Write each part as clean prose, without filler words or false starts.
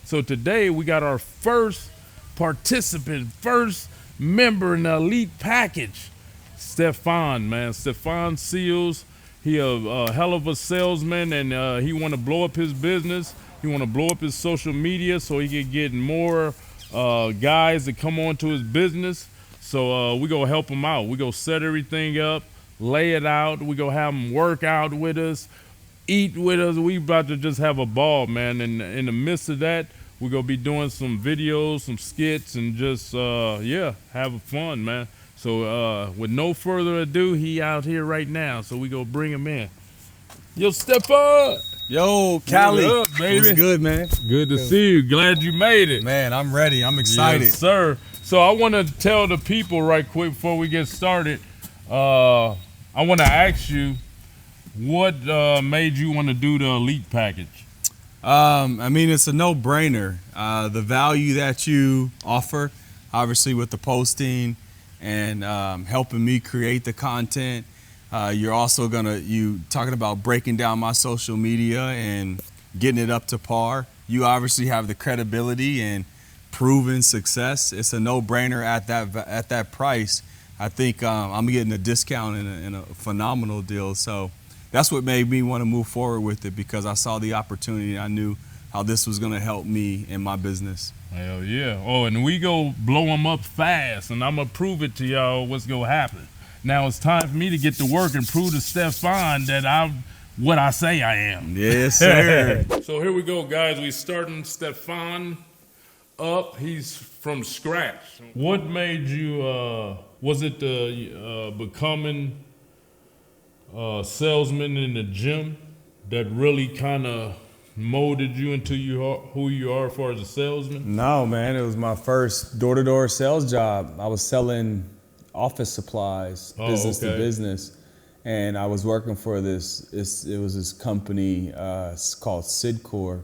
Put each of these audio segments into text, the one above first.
So today we got our first participant, first member in the elite package, Stefan, man. Stefan Seals. He a hell of a salesman, and he want to blow up his business. He want to blow up his social media so he can get more guys to come on to his business. So we gonna help him out. We gonna set everything up, lay it out. We gonna have him work out with us, eat with us. We about to just have a ball, man. And in the midst of that, we're gonna be doing some videos, some skits, and just have fun, man. So with no further ado, he out here right now. So we gonna bring him in. Yo, Stefan. Yo, Cali. What up, baby? What's good, man? Good to see you. Glad you made it. Man, I'm ready. I'm excited. Yes, sir. So I want to tell the people right quick before we get started. I want to ask you, what made you want to do the elite package? I mean, it's a no-brainer. The value that you offer, obviously with the posting and helping me create the content. You're also you talking about breaking down my social media and getting it up to par. You obviously have the credibility and proven success. It's a no-brainer at that price. I think I'm getting a discount and a phenomenal deal. So that's what made me want to move forward with it, because I saw the opportunity. I knew how this was going to help me in my business. Hell yeah. Oh, and we go blow them up fast, and I'm going to prove it to y'all what's going to happen. Now it's time for me to get to work and prove to Stefan that I'm what I say I am. Yes, sir. So here we go, guys. We starting Stefan up. He's from scratch. What made you, was it becoming a salesman in the gym that really kind of molded you into who you are as far as a salesman? No, man. It was my first door-to-door sales job. I was selling office supplies, business to business. And I was working for this company called Sidcor.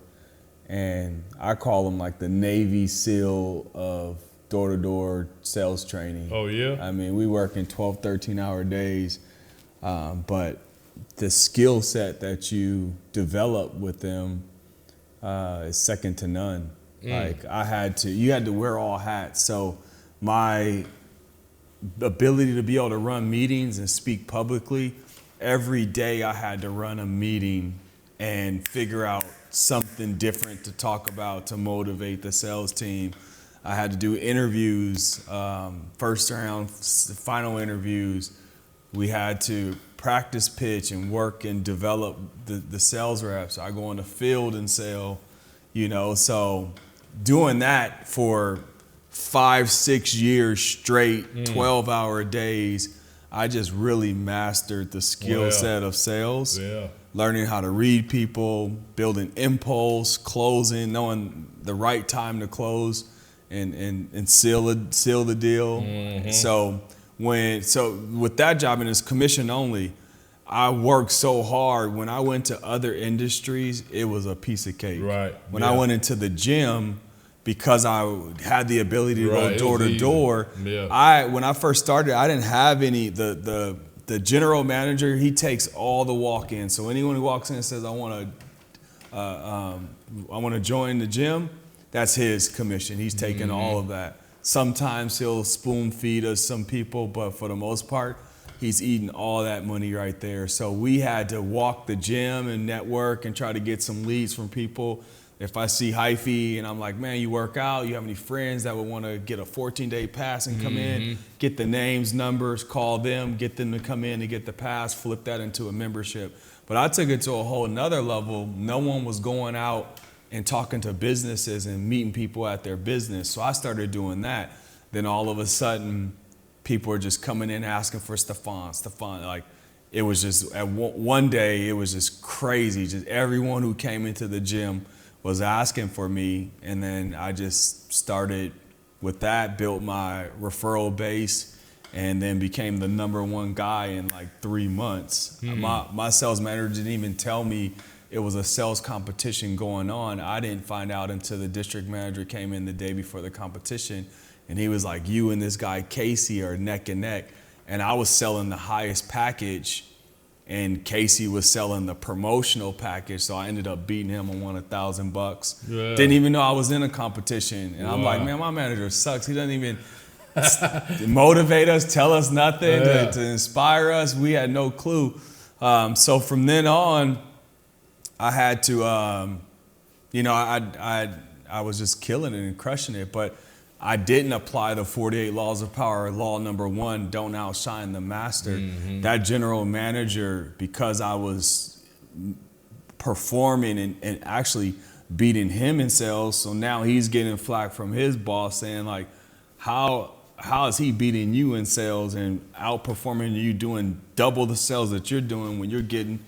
And I call them like the Navy SEAL of door-to-door sales training. Oh, yeah? I mean, we work in 12, 13-hour days. But the skill set that you develop with them is second to none. Like you had to wear all hats. So my ability to be able to run meetings and speak publicly, every day I had to run a meeting and figure out something different to talk about to motivate the sales team. I had to do interviews, first round, final interviews. We had to practice pitch and work and develop the sales reps. I go in the field and sell, so doing that for 5-6 years straight, 12-hour days, I just really mastered the skill set of sales. Yeah. Learning how to read people, building impulse, closing, knowing the right time to close and seal the deal. Mm-hmm. So with that job, and it's commission only, I worked so hard. When I went to other industries, it was a piece of cake. Right. When I went into the gym, because I had the ability to go door to door, when I first started, I didn't have any. The general manager, he takes all the walk-ins. So anyone who walks in and says, I want to join the gym, that's his commission. He's taking all of that. Sometimes he'll spoon feed us some people, but for the most part, he's eating all that money right there. So we had to walk the gym and network and try to get some leads from people. If I see Hyphy and I'm like, man, you work out, you have any friends that would want to get a 14-day pass and come in, get the names, numbers, call them, get them to come in and get the pass, flip that into a membership. But I took it to a whole nother level. No one was going out and talking to businesses and meeting people at their business. So I started doing that. Then all of a sudden, people were just coming in asking for Stefan. Like, it was just, at one day, it was just crazy. Just everyone who came into the gym was asking for me, and then I just started with that, built my referral base, and then became the #1 guy in like 3 months. My sales manager didn't even tell me it was a sales competition going on. I didn't find out until the district manager came in the day before the competition, and he was like, you and this guy Casey are neck and neck. And I was selling the highest package and Casey was selling the promotional package, so I ended up beating him. I won $1,000. Yeah. Didn't even know I was in a competition, and I'm Wow. like, man, my manager sucks. He doesn't even motivate us, tell us nothing to inspire us. We had no clue. So from then on, I had to, I was just killing it and crushing it, but I didn't apply the 48 laws of power. Law number 1, don't outshine the master. That general manager, because I was performing and actually beating him in sales, so now he's getting flack from his boss saying like, how is he beating you in sales and outperforming you, doing double the sales that you're doing when you're getting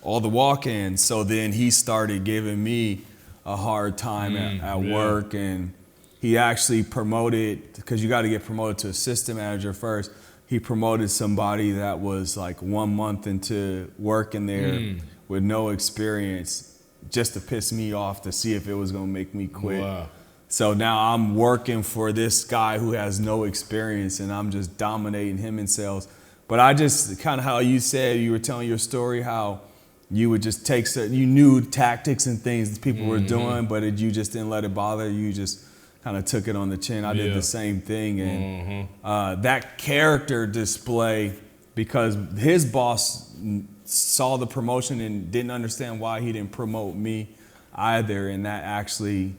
all the walk-ins? So then he started giving me a hard time at work, and he actually promoted, because you got to get promoted to assistant manager first. He promoted somebody that was like 1 month into working there with no experience, just to piss me off, to see if it was going to make me quit. Wow. So now I'm working for this guy who has no experience, and I'm just dominating him in sales. But I just, kind of how you said, you were telling your story, how you would just take, you knew tactics and things that people were doing, but you just didn't let it bother you. You just kind of took it on the chin. I did the same thing. And that character display, because his boss saw the promotion and didn't understand why he didn't promote me either. And that actually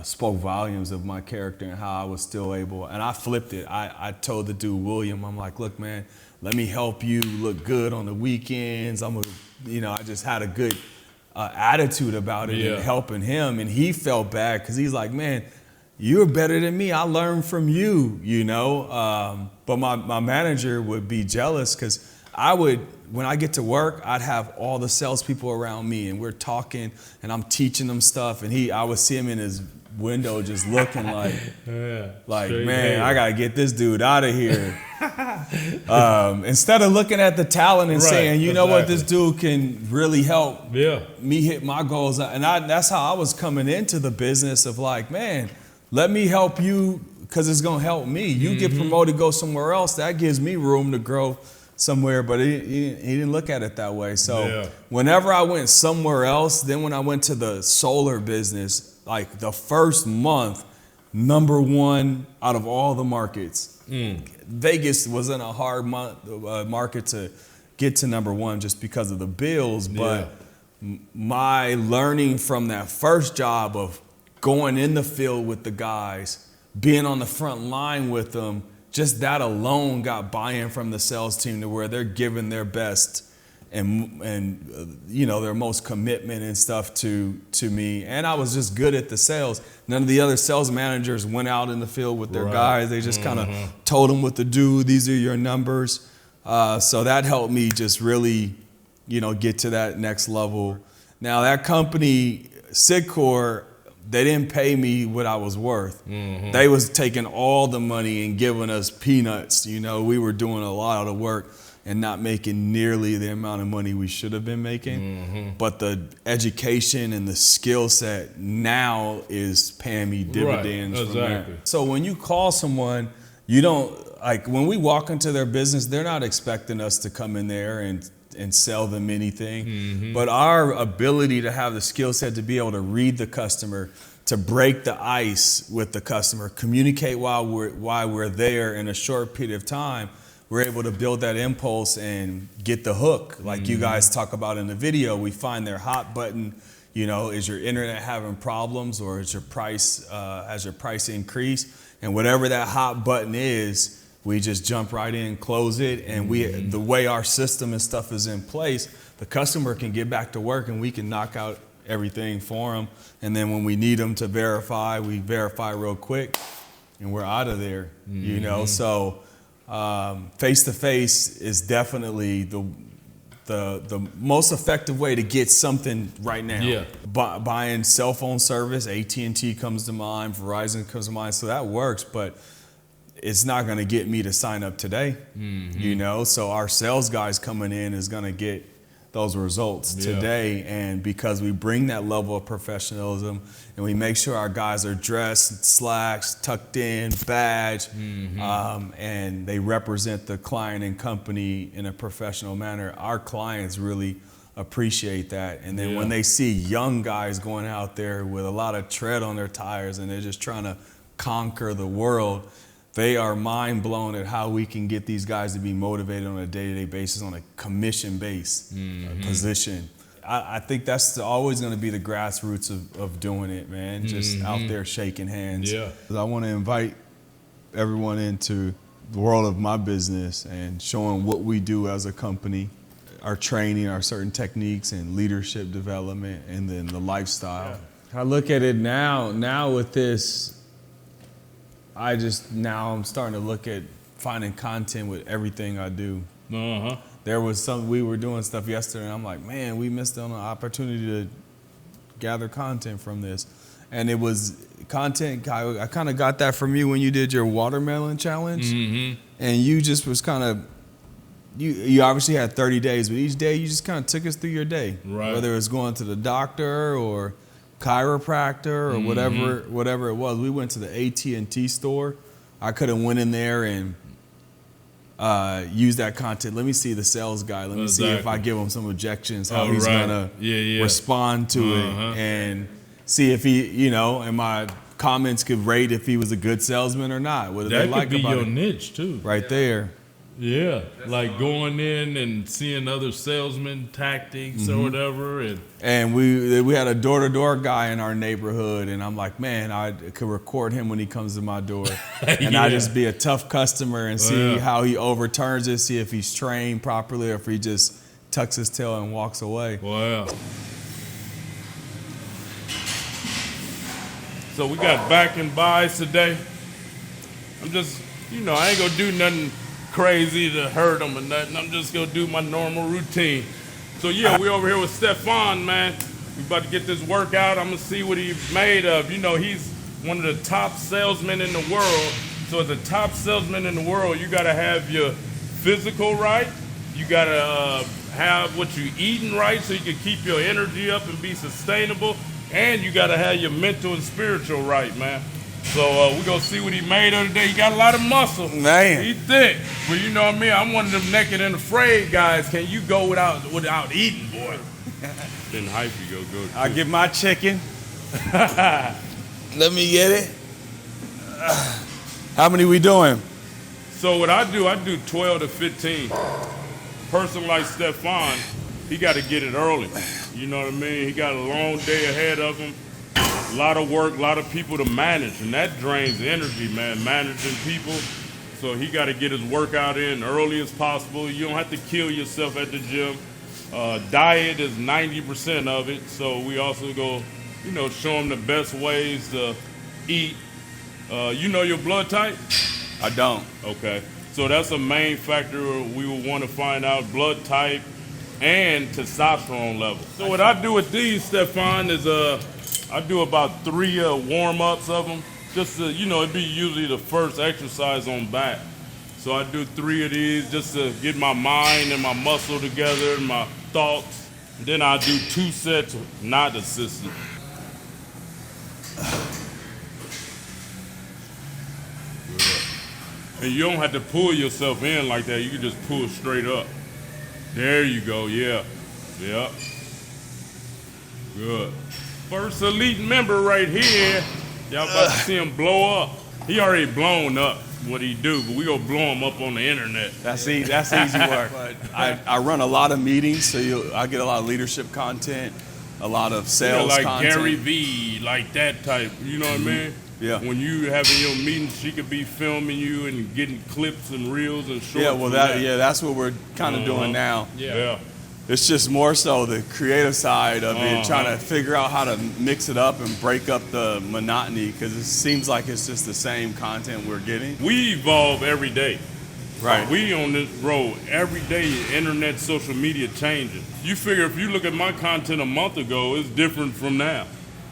spoke volumes of my character and how I was still able. And I flipped it. I told the dude, William, I'm like, look, man, let me help you look good on the weekends. I just had a good attitude about it and helping him. And he felt bad because he's like, man, you're better than me. I learned from you, But my manager would be jealous because when I get to work, I'd have all the salespeople around me, and we're talking, and I'm teaching them stuff, and I would see him in his window just looking like, man, I gotta get this dude out of here. Instead of looking at the talent and saying, you know what, this dude can really help me hit my goals. And that's how I was coming into the business of like, man, let me help you because it's gonna help me. You get promoted, go somewhere else. That gives me room to grow somewhere, but he didn't look at it that way. So whenever I went somewhere else, then when I went to the solar business, like the first month, #1 out of all the markets. Vegas wasn't a hard market to get to #1 just because of the bills, but my learning from that first job of going in the field with the guys, being on the front line with them, just that alone got buy-in from the sales team to where they're giving their best and their most commitment and stuff to me. And I was just good at the sales. None of the other sales managers went out in the field with their guys. They just kind of told them what to do. These are your numbers. So that helped me just really, get to that next level. Now that company, Sidcor, they didn't pay me what I was worth. They was taking all the money and giving us peanuts. We were doing a lot of the work and not making nearly the amount of money we should have been making. But the education and the skill set now is paying me dividends from that. So when you call someone, you don't, like when we walk into their business, they're not expecting us to come in there and sell them anything. But our ability to have the skill set to be able to read the customer, to break the ice with the customer, communicate why we're there in a short period of time, we're able to build that impulse and get the hook. Like you guys talk about in the video, we find their hot button. Is your internet having problems, or has your price increased? And whatever that hot button is, we just jump right in, close it, and the way our system and stuff is in place, the customer can get back to work and we can knock out everything for them. And then when we need them to verify, we verify real quick and we're out of there, So face-to-face is definitely the most effective way to get something right now. Buying cell phone service, AT&T comes to mind, Verizon comes to mind, so that works, but it's not going to get me to sign up today, So our sales guys coming in is going to get those results today. And because we bring that level of professionalism and we make sure our guys are dressed, slacks, tucked in, badge, and they represent the client and company in a professional manner, our clients really appreciate that. And then when they see young guys going out there with a lot of tread on their tires and they're just trying to conquer the world, they are mind blown at how we can get these guys to be motivated on a day-to-day basis on a commission-based position. I think that's always going to be the grassroots of doing it, man. Just out there shaking hands. Yeah. I want to invite everyone into the world of my business and showing what we do as a company, our training, our certain techniques and leadership development, and then the lifestyle. Yeah. I look at it now with this, I'm starting to look at finding content with everything I do. There was we were doing stuff yesterday and I'm like, man, we missed on an opportunity to gather content from this. And it was content, I kind of got that from you when you did your watermelon challenge. And you just was kind of, you obviously had 30 days, but each day you just kind of took us through your day. Right. Whether it was going to the doctor or chiropractor or whatever it was. We went to the AT&T store. I could have went in there and used that content. Let me see the sales guy. Let me see if I give him some objections, how he's gonna respond to it, and see if he, and my comments could rate if he was a good salesman or not. What do they like about it? That could be your niche too. Right there. Yeah, like going in and seeing other salesmen tactics or whatever. And we had a door-to-door guy in our neighborhood, and I'm like, man, I could record him when he comes to my door. And I just be a tough customer and see how he overturns it, see if he's trained properly or if he just tucks his tail and walks away. Wow. So we got back and buys today. I'm just, I ain't gonna do nothing crazy to hurt them or nothing. I'm just gonna do my normal routine. So yeah, we over here with Stefan, man. We about to get this workout. I'm gonna see what he's made of. He's one of the top salesmen in the world. So as a top salesman in the world, you gotta have your physical right. You gotta have what you're eating right so you can keep your energy up and be sustainable. And you gotta have your mental and spiritual right, man. So we're going to see what he made of today. He got a lot of muscle. Man. He thick. But you know what I mean? I'm one of them naked and afraid guys. Can you go without eating, boy? Then hype you go good. I'll get my chicken. Let me get it. How many we doing? So what I do 12 to 15. Person like Stefan, he got to get it early. You know what I mean? He got a long day ahead of him. A lot of work, a lot of people to manage, and that drains energy, man, managing people. So he got to get his workout in early as possible. You don't have to kill yourself at the gym. Diet is 90% of it, so we also go, show him the best ways to eat. You know your blood type? I don't. Okay. So that's a main factor we would want to find out, blood type and testosterone level. So what I do with these, Stefan, is I do about 3 warm-ups of them. Just to, it'd be usually the first exercise on back. So I do 3 of these just to get my mind and my muscle together and my thoughts. And then I do 2 sets not assisted. And you don't have to pull yourself in like that. You can just pull straight up. There you go, yeah. Yep. Good. First elite member right here. Y'all about to see him blow up. He already blown up what he do, but we gonna blow him up on the internet. That's easy work. I run a lot of meetings, so I get a lot of leadership content, a lot of sales like content. Gary Vee, like that type. You know what I mean? Yeah. When you having your meetings, she could be filming you and getting clips and reels and shorts. Yeah, well, that's what we're kind of doing now. Yeah. It's just more so the creative side of it, trying to figure out how to mix it up and break up the monotony, because it seems like it's just the same content we're getting. We evolve every day. Right. We on this road every day. Internet, social media changing. You figure if you look at my content a month ago, it's different from now,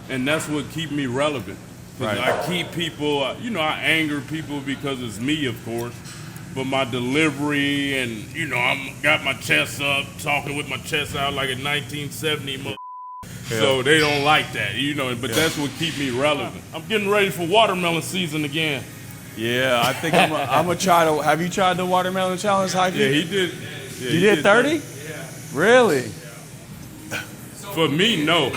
and that's what keep me relevant. Right. I keep people. I anger people because it's me, of course. but my delivery and, you know, I'm got my chest up, talking with my chest out like a 1970 So they don't like that, you know, but that's what keep me relevant. I'm getting ready for watermelon season again. Yeah, I think I'm gonna try to. Have you tried the watermelon challenge, Heike? Yeah, he did. Yeah, you did 30? Yeah. Really? For me, no.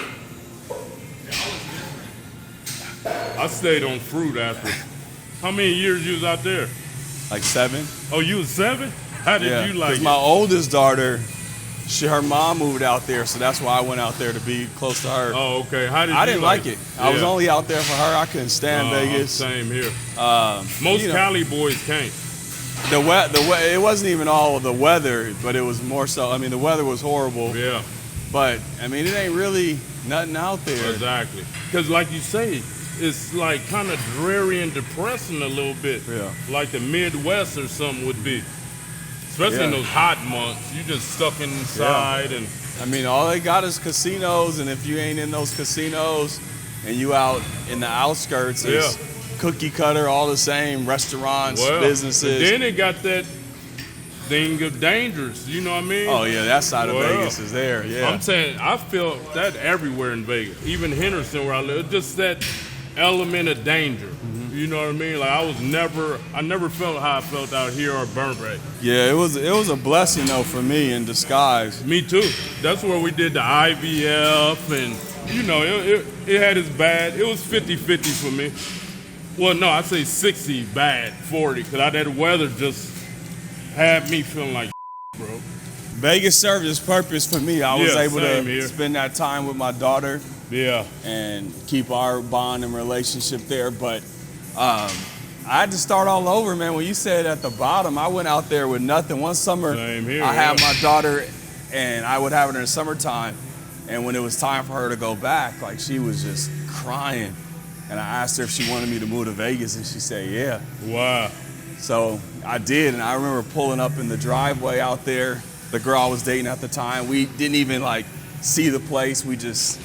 I stayed on fruit after. How many years you was out there? Like 7. Oh, you was 7? How did you like it? My oldest daughter, her mom moved out there, so that's why I went out there to be close to her. Oh, okay. How did I you didn't like it. I was only out there for her. I couldn't stand Vegas. Same here. Most Cali boys can't. It wasn't even all of the weather, but it was more so. I mean, the weather was horrible. Yeah. But I mean, it ain't really nothing out there. Exactly. Because, like you say, it's like kind of dreary and depressing a little bit. Yeah. Like the Midwest or something would be. Especially in those hot months. You just stuck inside and. I mean, all they got is casinos, and if you ain't in those casinos and you out in the outskirts, it's cookie cutter, all the same restaurants, businesses. Then it got that thing of dangerous, you know what I mean? Oh yeah, that side of Vegas is there. Yeah, I'm saying I feel that everywhere in Vegas, even Henderson where I live, just that element of danger. Mm-hmm. You know what I mean? Like I never felt how I felt out here or Burnt Bay. Yeah, it was a blessing though for me in disguise. Me too. That's where we did the IVF, and you know it had its bad. It was 50-50 for me. Well, no, I'd say 60 bad, 40, because that weather just had me feeling like bro. Vegas served its purpose for me. I was able to spend that time with my daughter. Yeah. And keep our bond and relationship there. But I had to start all over, man. When you said at the bottom, I went out there with nothing. One summer, I had my daughter, and I would have her in the summertime. And when it was time for her to go back, like she was just crying. And I asked her if she wanted me to move to Vegas, and she said, yeah. Wow. So I did, and I remember pulling up in the driveway out there. The girl I was dating at the time, we didn't even like see the place. We just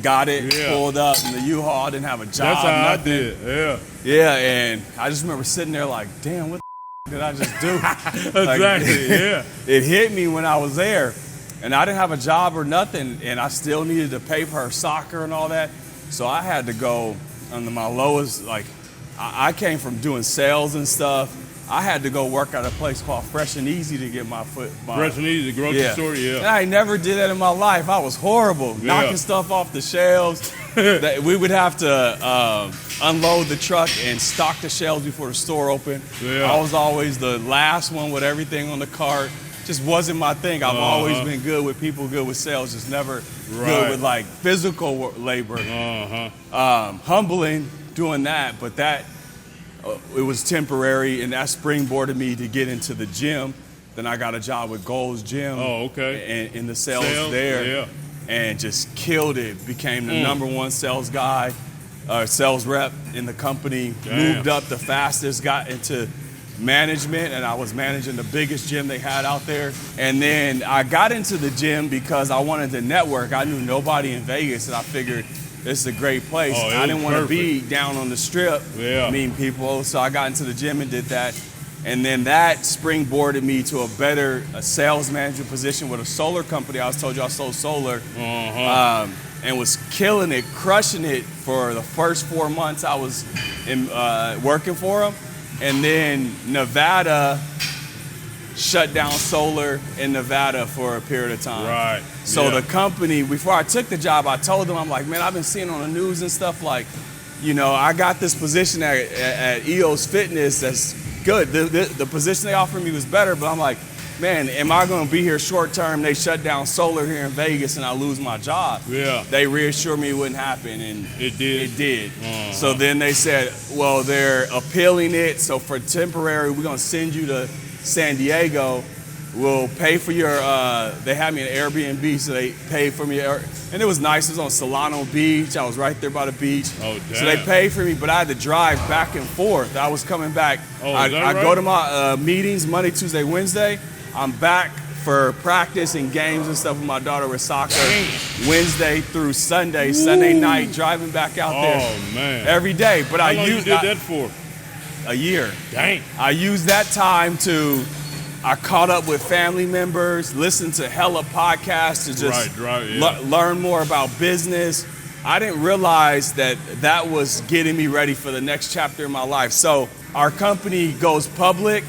got it, pulled up, and the U-Haul didn't have a job. That's how nothing. I did, yeah. Yeah, and I just remember sitting there like, damn, what the did I just do? Exactly, yeah. It hit me when I was there, and I didn't have a job or nothing, and I still needed to pay for her soccer and all that. So I had to go under my lowest, like, I came from doing sales and stuff. I had to go work at a place called Fresh and Easy to get my foot by. Fresh and Easy, the grocery store, yeah. And I never did that in my life. I was horrible, knocking stuff off the shelves. We would have to unload the truck and stock the shelves before the store opened. Yeah. I was always the last one with everything on the cart. Just wasn't my thing. I've always been good with people, good with sales, just never good with like physical labor. Humbling doing that, but that it was temporary, and that springboarded me to get into the gym. Then I got a job with Gold's Gym. Oh, okay. And in the sales there, and just killed it. Became the number one sales guy, sales rep in the company. Damn. Moved up the fastest, got into management, and I was managing the biggest gym they had out there. And then I got into the gym because I wanted to network. I knew nobody in Vegas, and I figured this is a great place. I didn't want to be down on the strip meeting people, so I got into the gym and did that. And then that springboarded me to a sales manager position with a solar company. I told you I sold solar, and was killing it, crushing it for the first 4 months I was working for them. And then Nevada shut down solar in Nevada for a period of time. Right. So the company, before I took the job, I told them, I'm like, man, I've been seeing on the news and stuff like, you know, I got this position at EOS Fitness that's good. The position they offered me was better, but I'm like, man, am I going to be here short term? They shut down solar here in Vegas and I lose my job. Yeah. They reassured me it wouldn't happen, and it did. It did. So then they said, well, they're appealing it, so for temporary, we're going to send you to San Diego. We'll pay for your, they had me in Airbnb, so they paid for me. And it was nice. It was on Solano Beach. I was right there by the beach. Oh, damn. So they paid for me, but I had to drive back and forth. I was coming back. Oh, I right? go to my meetings Monday, Tuesday, Wednesday. I'm back for practice and games and stuff with my daughter with soccer. Wednesday through Sunday, Sunday night, driving back out there. Oh, man. Every day. But How long you did that for? a year. Dang. I used that time I caught up with family members, listened to hella podcasts to just learn more about business. I didn't realize that was getting me ready for the next chapter in my life. So our company goes public,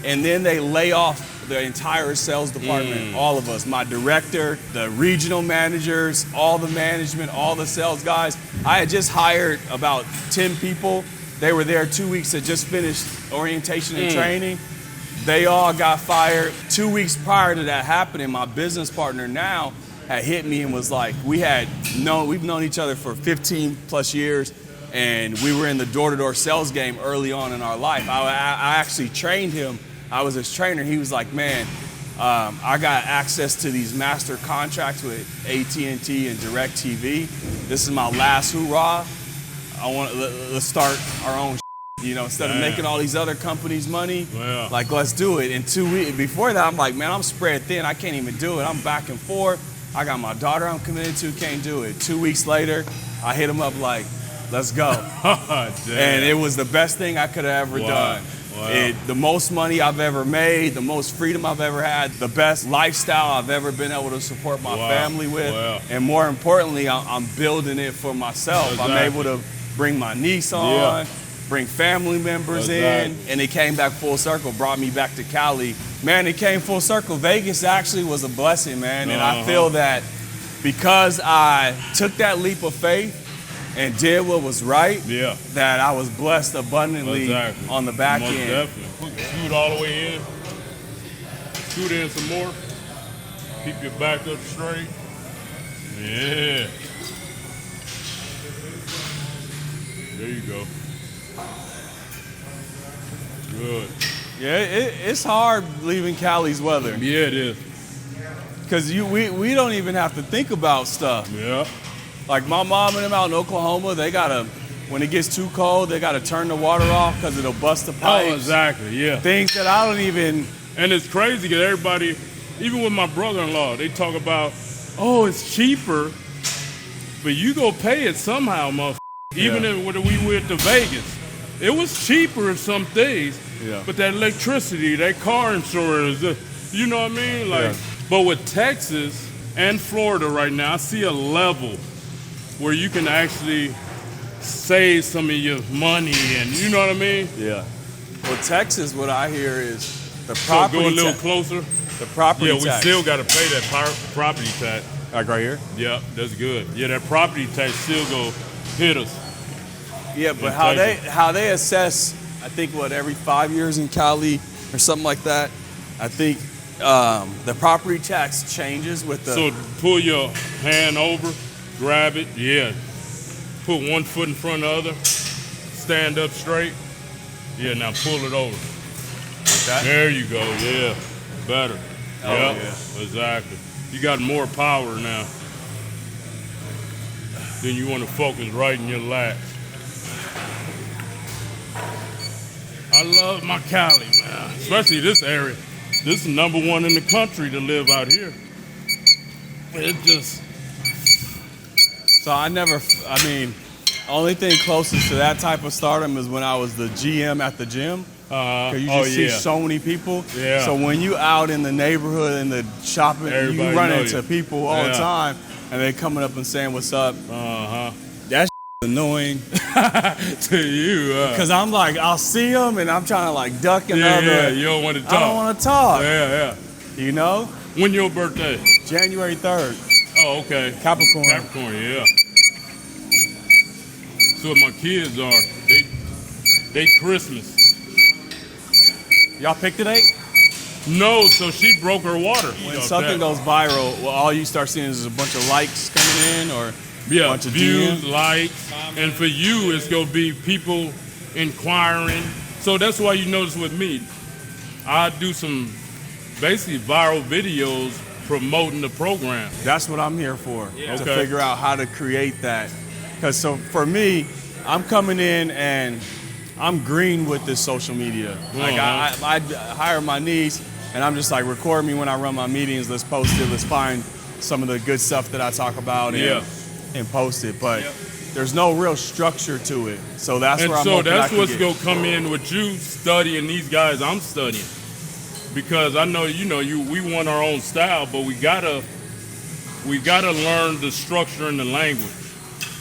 and then they lay off the entire sales department, all of us, my director, the regional managers, all the management, all the sales guys. I had just hired about 10 people. They were there 2 weeks, had just finished orientation and training. They all got fired. 2 weeks prior to that happening, my business partner now had hit me and was like, we've known each other for 15 plus years, and we were in the door-to-door sales game early on in our life. I actually trained him. I was his trainer. He was like, man, I got access to these master contracts with AT&T and DirecTV. This is my last hoorah. Let's start our own. Instead of making all these other companies money, like, let's do it. And 2 weeks before that, I'm like, man, I'm spread thin. I can't even do it. I'm back and forth. I got my daughter I'm committed to, can't do it. 2 weeks later, I hit him up like, let's go. And it was the best thing I could have ever done. Wow. The most money I've ever made, the most freedom I've ever had, the best lifestyle I've ever been able to support my family with. And more importantly, I'm building it for myself. Exactly. I'm able to bring my niece on. Bring family members in, and it came back full circle, brought me back to Cali. Man, it came full circle. Vegas actually was a blessing, man, and I feel that because I took that leap of faith and did what was right, that I was blessed abundantly on the back end. Definitely. Scoot all the way in. Scoot in some more. Keep your back up straight. Yeah. There you go. Good. Yeah, it's hard leaving Cali's weather. Yeah, it is. Because we don't even have to think about stuff. Yeah. Like my mom and them out in Oklahoma, when it gets too cold, they gotta turn the water off because it'll bust the pipes. Oh, exactly, yeah. Things that I don't even. And it's crazy because everybody, even with my brother-in-law, they talk about, oh, it's cheaper, but you go pay it somehow, motherfucker. Even when we went to Vegas. It was cheaper in some things, but that electricity, that car insurance, you know what I mean? But with Texas and Florida right now, I see a level where you can actually save some of your money, and you know what I mean? Yeah. Well, Texas, what I hear is the property. So go a little closer. The property tax. Yeah, we still got to pay that property tax. Like right here? Yeah, that's good. Yeah, that property tax still go hit us. Yeah, but how they assess, I think, every 5 years in Cali or something like that. I think the property tax changes with the. So pull your hand over, grab it, put one foot in front of the other, stand up straight. Yeah, now pull it over. Like that? There you go, better. Oh, yeah, exactly. You got more power now. Then you want to focus right in your lap. I love my Cali, man. Especially this area. This is #1 in the country to live out here. It just... So only thing closest to that type of stardom is when I was the GM at the gym. You just see so many people. Yeah. So when you out in the neighborhood and the shopping, you run into people all the time, and they coming up and saying, what's up? That's annoying to you. Because I'm like, I'll see them, and I'm trying to like duck another. Yeah, you don't want to talk. I don't want to talk. Yeah. You know? When your birthday? January 3rd. Oh, okay. Capricorn, yeah. So what my kids are, they Christmas. Y'all picked the date? No, so she broke her water. When something goes viral, all you start seeing is a bunch of likes coming in, or a bunch of views, DMs. likes, and for you, it's gonna be people inquiring. So that's why you notice with me, I do some basically viral videos promoting the program. That's what I'm here for, to Okay. figure out how to create that. Because so for me, I'm coming in and I'm green with this social media. Like I hire my niece, and I'm just like, record me when I run my meetings. Let's post it. Let's find some of the good stuff that I talk about and post it. But there's no real structure to it. So that's And where I'm so hoping that's I what's can gonna get. come in with you studying these guys I'm studying, because I know we want our own style, but we gotta learn the structure and the language.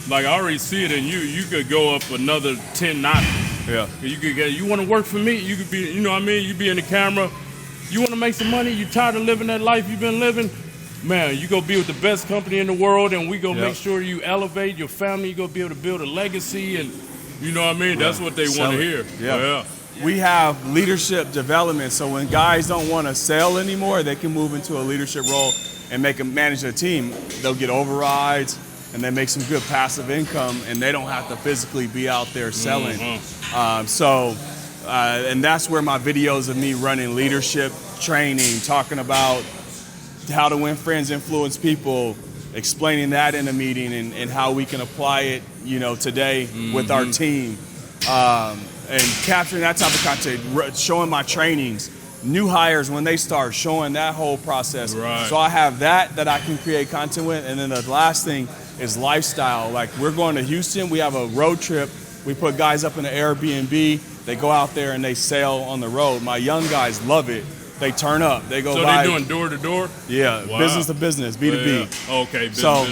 Like I already see it in you. You could go up another 10 notches. Yeah. You want to work for me? You could be, you know what I mean? You be in the camera. You want to make some money? You tired of living that life you've been living? Man, you go be with the best company in the world, and we go make sure you elevate your family. You go be able to build a legacy, and you know what I mean? That's what they want to hear. Yeah. We have leadership development, so when guys don't want to sell anymore, they can move into a leadership role and manage a team. They'll get overrides, and they make some good passive income, and they don't have to physically be out there selling. And that's where my videos of me running leadership training, talking about how to win friends, influence people, explaining that in a meeting and how we can apply it, today with our team. And capturing that type of content, showing my trainings, new hires when they start, showing that whole process. Right. So I have that I can create content with. And then the last thing is lifestyle. Like we're going to Houston, we have a road trip. We put guys up in an Airbnb. They go out there and they sail on the road. My young guys love it. They turn up. They go So by. they're doing door to door? Yeah, Wow. business to business, B2B. Yeah. Okay, business. So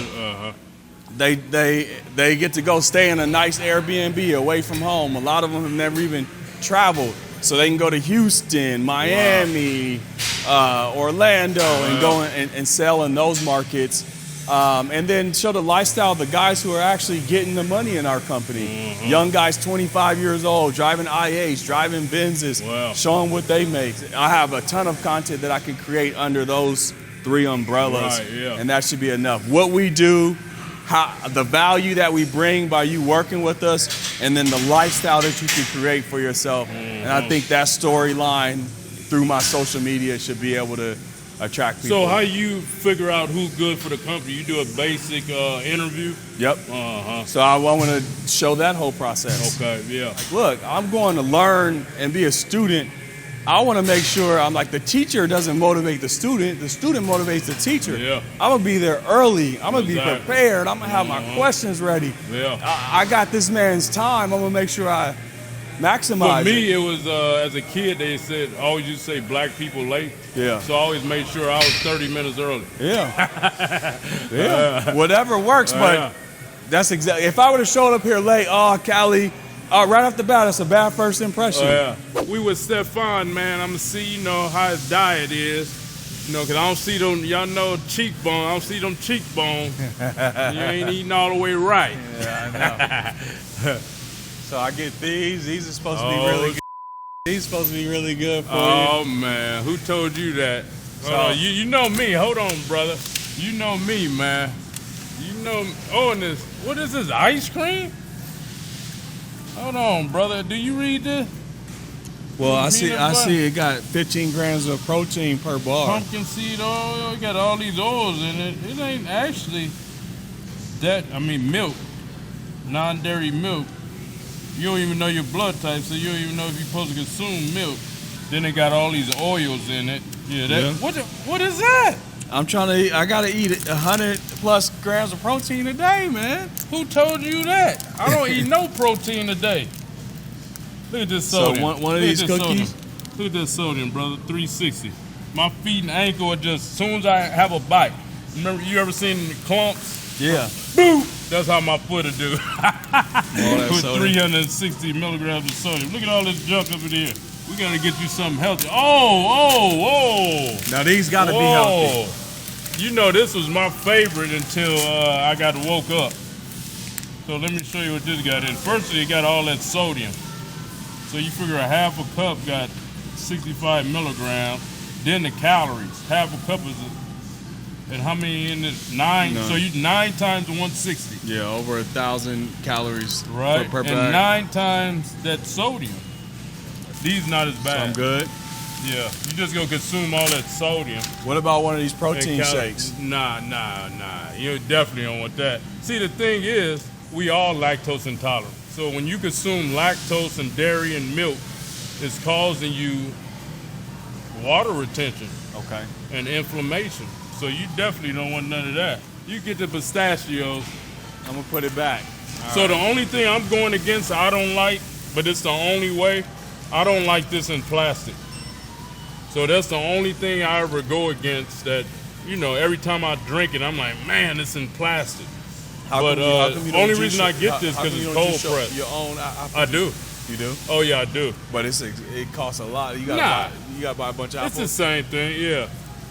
they get to go stay in a nice Airbnb away from home. A lot of them have never even traveled. So they can go to Houston, Miami, Orlando, and go and sell in those markets. And then show the lifestyle of the guys who are actually getting the money in our company. Young guys, 25 years old, driving IAs, driving Benzes, showing what they make. I have a ton of content that I can create under those 3 umbrellas, and that should be enough. What we do, the value that we bring by you working with us, and then the lifestyle that you can create for yourself. And I think that storyline through my social media should be able to attract people. So how you figure out who's good for the company? You do a basic interview? Yep. So I want to show that whole process. Okay, yeah. Like, look, I'm going to learn and be a student. I want to make sure the teacher doesn't motivate the student motivates the teacher. Yeah. I'm going to be there early. I'm going to be prepared. I'm going to have my questions ready. Yeah. I got this man's time. I'm going to make sure I maximize For me, it was, as a kid, they said, always used to say black people late. Yeah. So I always made sure I was 30 minutes early. Yeah. Whatever works, but that's exactly. If I would have showed up here late, Cali, right off the bat, that's a bad first impression. We with Stefan, man. I'm going to see, how his diet is. Because I don't see them, y'all know cheekbone. I don't see them cheekbones. You ain't eating all the way right. Yeah, I know. So I get these. These are supposed to be really good. These are supposed to be really good for you. Oh, man. Who told you that? You know me. Hold on, brother. You know me, man. You know. And this. What is this? Ice cream? Hold on, brother. Do you read this? Well, I see it got 15 grams of protein per bar. Pumpkin seed oil. It got all these oils in it. It ain't actually milk. Non-dairy milk. You don't even know your blood type, so you don't even know if you're supposed to consume milk. Then it got all these oils in it. What is that? I gotta eat 100 plus grams of protein a day, man. Who told you that? I don't eat no protein a day. Look at this sodium. So one of these cookies? Look at this sodium, brother, 360. My feet and ankle are just, as soon as I have a bite. Remember, you ever seen the clumps? Yeah. Boom! That's how my foot will do. With sodium. 360 milligrams of sodium. Look at all this junk up in here. We gotta get you something healthy. Oh! Now these gotta be healthy. This was my favorite until I got woke up. So let me show you what this got in. Firstly, it got all that sodium. So you figure a half a cup got 65 milligrams. Then the calories. Half a cup is and how many in it? 9. So you 9 times 160. Yeah, over 1,000 calories right. per bag. And 9 times that sodium. These not as bad. So I'm good. Yeah, you just gonna consume all that sodium. What about one of these protein shakes? Nah. You definitely don't want that. See, the thing is, we all lactose intolerant. So when you consume lactose and dairy and milk, it's causing you water retention. Okay. And inflammation. So you definitely don't want none of that. You get the pistachios. I'm gonna put it back. So the only thing I'm going against, I don't like, but it's the only way, I don't like this in plastic. So that's the only thing I ever go against that, every time I drink it, I'm like, man, it's in plastic. Only reason I get this because it's cold pressed. Your own, I do. You do? Oh yeah, I do. But it costs a lot. You gotta buy a bunch of apples. It's the same thing, yeah.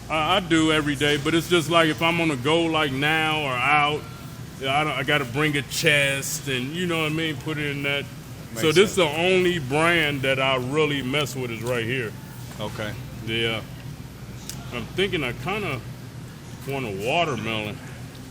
I do every day, but it's just like if I'm on the go like now or out, I got to bring a chest and you know what I mean, put it in that. So this is the only brand that I really mess with is right here. Okay. Yeah. I'm thinking I kind of want a watermelon.